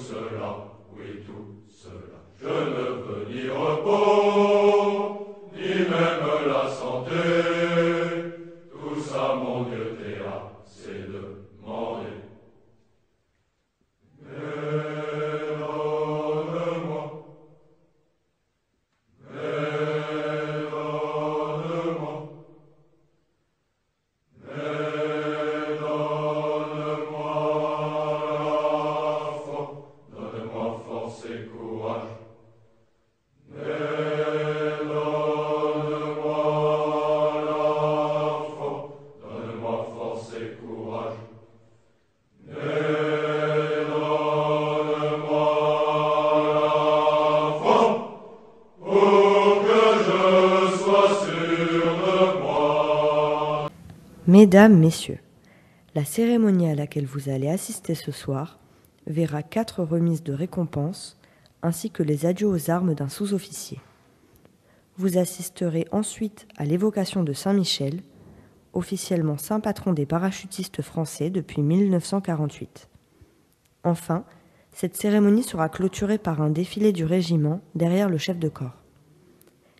cela, oui tout cela. Je ne veux ni repos, ni même la santé. Tout ça, mon Dieu, t'es assez demandé. Mais donne-moi, mais donne-moi, mais donne-moi donne-moi force et courage. Mais donne-moi donne-moi force et courage. Mais donne-moi pour que je sois sûr de moi. Mesdames, Messieurs, la cérémonie à laquelle vous allez assister ce soir verra 4 remises de récompenses ainsi que les adieux aux armes d'un sous-officier. Vous assisterez ensuite à l'évocation de Saint-Michel, officiellement saint patron des parachutistes français depuis 1948. Enfin, cette cérémonie sera clôturée par un défilé du régiment derrière le chef de corps.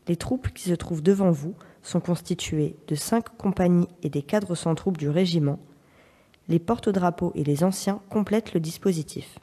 Les troupes qui se trouvent devant vous sont constituées de 5 compagnies et des cadres sans troupes du régiment. Les porte-drapeaux et les anciens complètent le dispositif.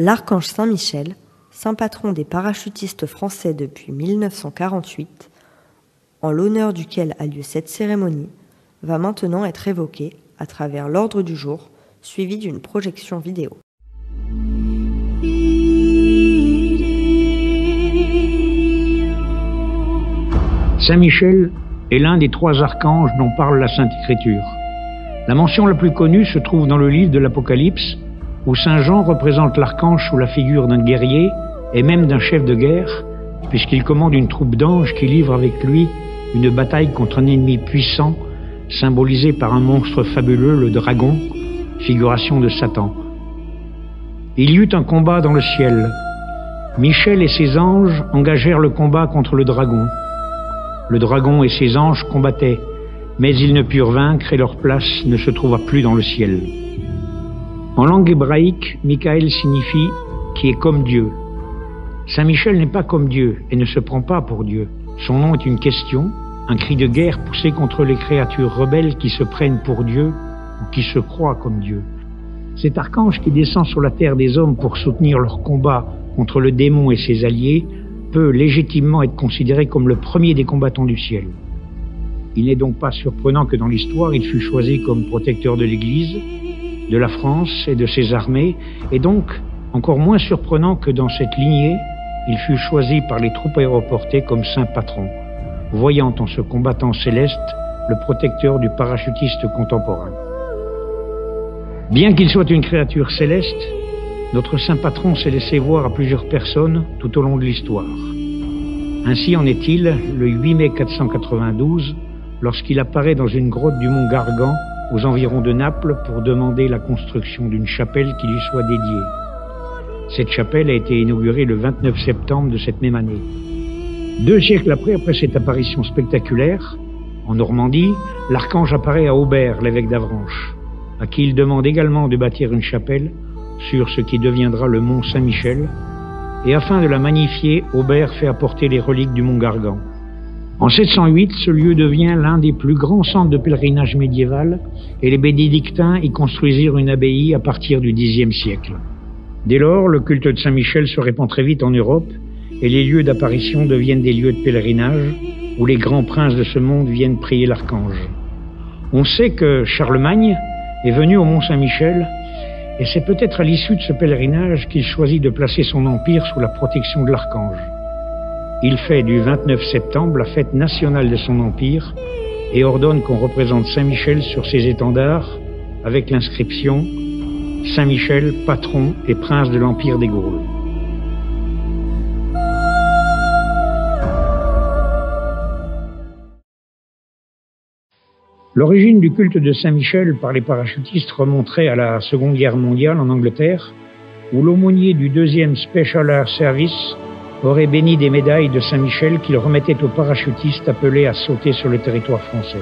l'archange Saint-Michel, saint patron des parachutistes français depuis 1948, en l'honneur duquel a lieu cette cérémonie, va maintenant être évoqué à travers l'ordre du jour, suivi d'une projection vidéo. Saint Michel est l'un des 3 archanges dont parle la Sainte Écriture. La mention la plus connue se trouve dans le livre de l'Apocalypse, où Saint Jean représente l'archange sous la figure d'un guerrier et même d'un chef de guerre, puisqu'il commande une troupe d'anges qui livre avec lui une bataille contre un ennemi puissant, symbolisé par un monstre fabuleux, le dragon, figuration de Satan. Il y eut un combat dans le ciel. Michel et ses anges engagèrent le combat contre le dragon. Le dragon et ses anges combattaient, mais ils ne purent vaincre et leur place ne se trouva plus dans le ciel. En langue hébraïque, Michael signifie « qui est comme Dieu ». Saint Michel n'est pas comme Dieu et ne se prend pas pour Dieu. Son nom est une question, un cri de guerre poussé contre les créatures rebelles qui se prennent pour Dieu ou qui se croient comme Dieu. Cet archange qui descend sur la terre des hommes pour soutenir leur combat contre le démon et ses alliés peut légitimement être considéré comme le premier des combattants du ciel. Il n'est donc pas surprenant que dans l'histoire, il fut choisi comme protecteur de l'Église, de la France et de ses armées, et donc encore moins surprenant que dans cette lignée, il fut choisi par les troupes aéroportées comme saint patron, voyant en ce combattant céleste le protecteur du parachutiste contemporain. Bien qu'il soit une créature céleste, notre saint patron s'est laissé voir à plusieurs personnes tout au long de l'histoire. Ainsi en est-il le 8 mai 492, lorsqu'il apparaît dans une grotte du mont Gargan, aux environs de Naples, pour demander la construction d'une chapelle qui lui soit dédiée. Cette chapelle a été inaugurée le 29 septembre de cette même année. 2 siècles après cette apparition spectaculaire, en Normandie, l'archange apparaît à Aubert, l'évêque d'Avranches, à qui il demande également de bâtir une chapelle sur ce qui deviendra le mont Saint-Michel, et afin de la magnifier, Aubert fait apporter les reliques du mont Gargan. En 708, ce lieu devient l'un des plus grands centres de pèlerinage médiéval, et les bénédictins y construisirent une abbaye à partir du Xe siècle. Dès lors, le culte de Saint-Michel se répand très vite en Europe, et les lieux d'apparition deviennent des lieux de pèlerinage, où les grands princes de ce monde viennent prier l'archange. On sait que Charlemagne est venu au mont Saint-Michel, et c'est peut-être à l'issue de ce pèlerinage qu'il choisit de placer son empire sous la protection de l'archange. Il fait du 29 septembre la fête nationale de son empire et ordonne qu'on représente Saint-Michel sur ses étendards avec l'inscription « Saint-Michel, patron et prince de l'empire des Gaules ». L'origine du culte de Saint-Michel par les parachutistes remonterait à la Seconde Guerre mondiale en Angleterre, où l'aumônier du 2e Special Air Service aurait béni des médailles de Saint-Michel qu'il remettait aux parachutistes appelés à sauter sur le territoire français.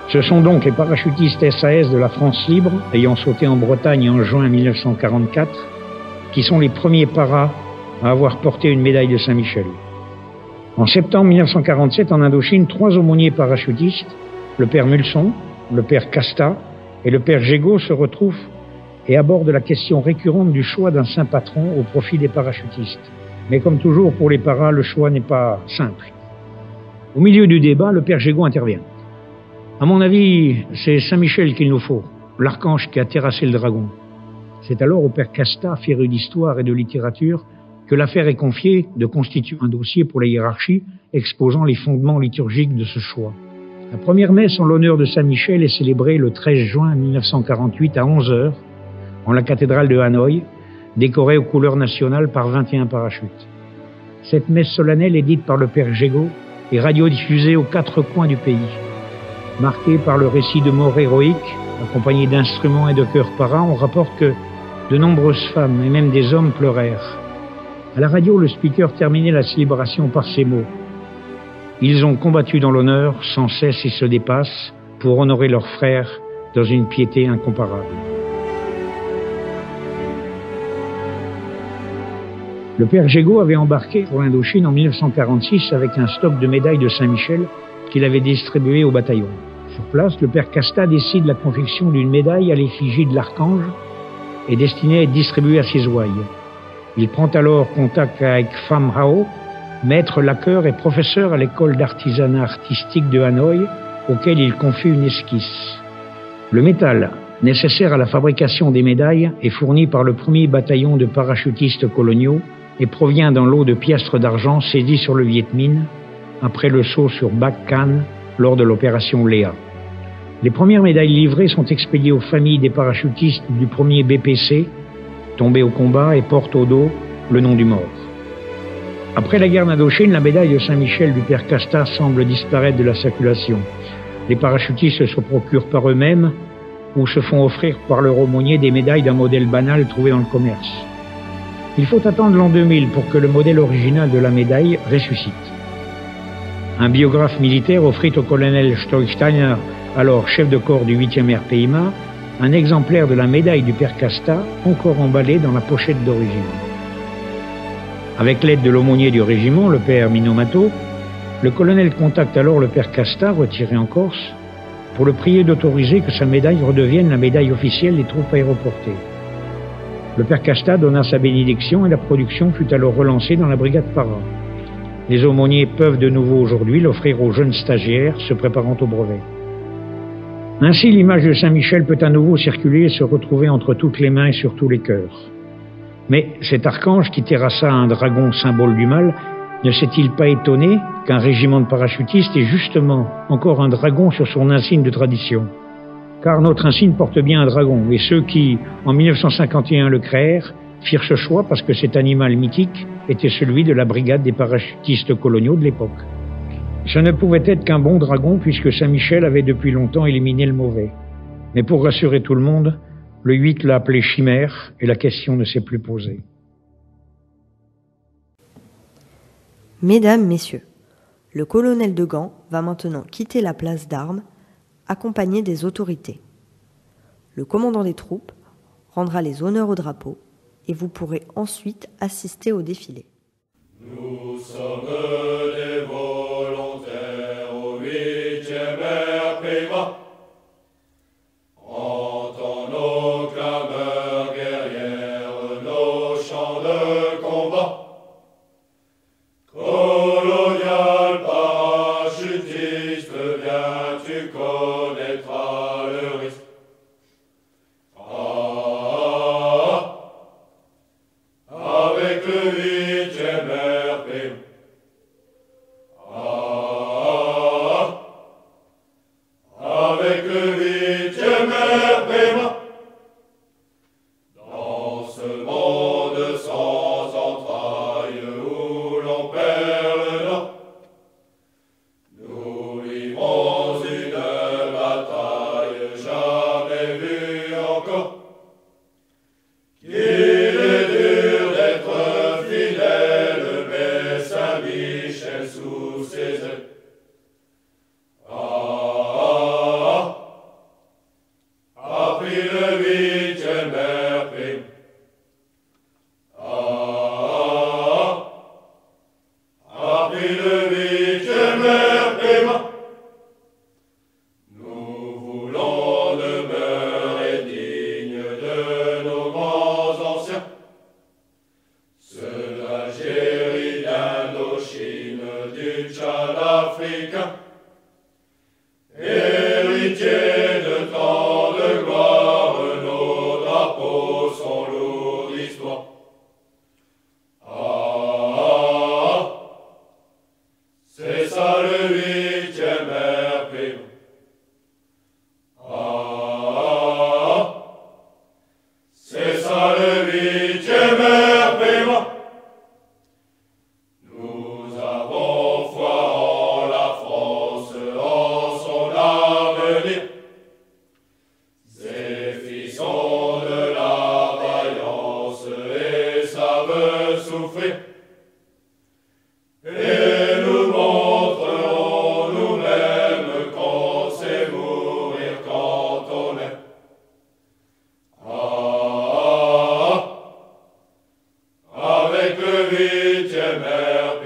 Ce sont donc les parachutistes SAS de la France libre, ayant sauté en Bretagne en juin 1944, qui sont les premiers paras à avoir porté une médaille de Saint-Michel. En septembre 1947, en Indochine, 3 aumôniers parachutistes, le père Mulson, le père Casta et le père Gégaud se retrouvent et abordent la question récurrente du choix d'un saint patron au profit des parachutistes. Mais comme toujours pour les paras, le choix n'est pas simple. Au milieu du débat, le père Gégaud intervient. À mon avis, c'est Saint-Michel qu'il nous faut, l'archange qui a terrassé le dragon. C'est alors au père Casta, féru d'histoire et de littérature, que l'affaire est confiée de constituer un dossier pour la hiérarchie exposant les fondements liturgiques de ce choix. La première messe en l'honneur de Saint-Michel est célébrée le 13 juin 1948 à 11h en la cathédrale de Hanoï, décorée aux couleurs nationales par 21 parachutes. Cette messe solennelle est dite par le père Gégaud et radiodiffusée aux 4 coins du pays. Marquée par le récit de mort héroïque, accompagné d'instruments et de chœurs paras, on rapporte que de nombreuses femmes et même des hommes pleurèrent. À la radio, le speaker terminait la célébration par ces mots. Ils ont combattu dans l'honneur, sans cesse et se dépassent, pour honorer leurs frères dans une piété incomparable. Le père Gégaud avait embarqué pour l'Indochine en 1946 avec un stock de médailles de Saint-Michel qu'il avait distribué au bataillon. Sur place, le père Casta décide la confection d'une médaille à l'effigie de l'archange et destinée à être distribuée à ses ouailles. Il prend alors contact avec Pham Hao, maître lacqueur et professeur à l'école d'artisanat artistique de Hanoï, auquel il confie une esquisse. Le métal nécessaire à la fabrication des médailles est fourni par le premier bataillon de parachutistes coloniaux et provient d'un lot de piastres d'argent saisis sur le Viet Minh après le saut sur Bac Can lors de l'opération Léa. Les premières médailles livrées sont expédiées aux familles des parachutistes du premier BPC, tombés au combat et portent au dos le nom du mort. Après la guerre d'Indochine, la médaille de Saint-Michel du père Casta semble disparaître de la circulation. Les parachutistes se procurent par eux-mêmes ou se font offrir par leur aumônier des médailles d'un modèle banal trouvé dans le commerce. Il faut attendre l'an 2000 pour que le modèle original de la médaille ressuscite. Un biographe militaire offrit au colonel Stoichsteiner, alors chef de corps du 8e RPIMA, un exemplaire de la médaille du père Casta, encore emballé dans la pochette d'origine. Avec l'aide de l'aumônier du régiment, le père Minomato, le colonel contacte alors le père Casta, retiré en Corse, pour le prier d'autoriser que sa médaille redevienne la médaille officielle des troupes aéroportées. Le père Casta donna sa bénédiction et la production fut alors relancée dans la brigade Para. Les aumôniers peuvent de nouveau aujourd'hui l'offrir aux jeunes stagiaires se préparant au brevet. Ainsi, l'image de Saint-Michel peut à nouveau circuler et se retrouver entre toutes les mains et sur tous les cœurs. Mais cet archange qui terrassa un dragon symbole du mal ne s'est-il pas étonné qu'un régiment de parachutistes ait justement encore un dragon sur son insigne de tradition? Car notre insigne porte bien un dragon, et ceux qui, en 1951, le créèrent, firent ce choix parce que cet animal mythique était celui de la brigade des parachutistes coloniaux de l'époque. Ce ne pouvait être qu'un bon dragon puisque Saint-Michel avait depuis longtemps éliminé le mauvais. Mais pour rassurer tout le monde, le 8 l'a appelé chimère et la question ne s'est plus posée. Mesdames, Messieurs, le colonel de Gand va maintenant quitter la place d'armes, accompagné des autorités. Le commandant des troupes rendra les honneurs au drapeau et vous pourrez ensuite assister au défilé. Nous sommes des volontaires au 8e RPIMA. Entends nos clameurs guerrières, nos chants de combat. Colonial parachutiste, viens, tu connaîtras le risque. Avec le 8e RPIMA. Avec le 8e RPIMA. Dans ce monde sans entrailles où l'on perd le nord, nous livrons une bataille jamais vue encore. Qu'il est dur d'être fidèle, mais Saint-Michel sous ses ailes. A pris le 8e RPIMA. A pris le 8e RPIMA. Nous voulons demeurer dignes de nos grands anciens, ceux d'Algérie, d'Indochine, du Tchad africain, héritiers de tant de gloire, nos drapeaux sont lourds d'histoire. C'est ça le 8e RPIMA. C'est ça le 8e RPIMA. Nous avons foi en la France, en son avenir. Ces filles sont de la vaillance et savent souffrir. Et nous montrerons nous-mêmes qu'on sait mourir quand on est. Avec le 8e RPIMA.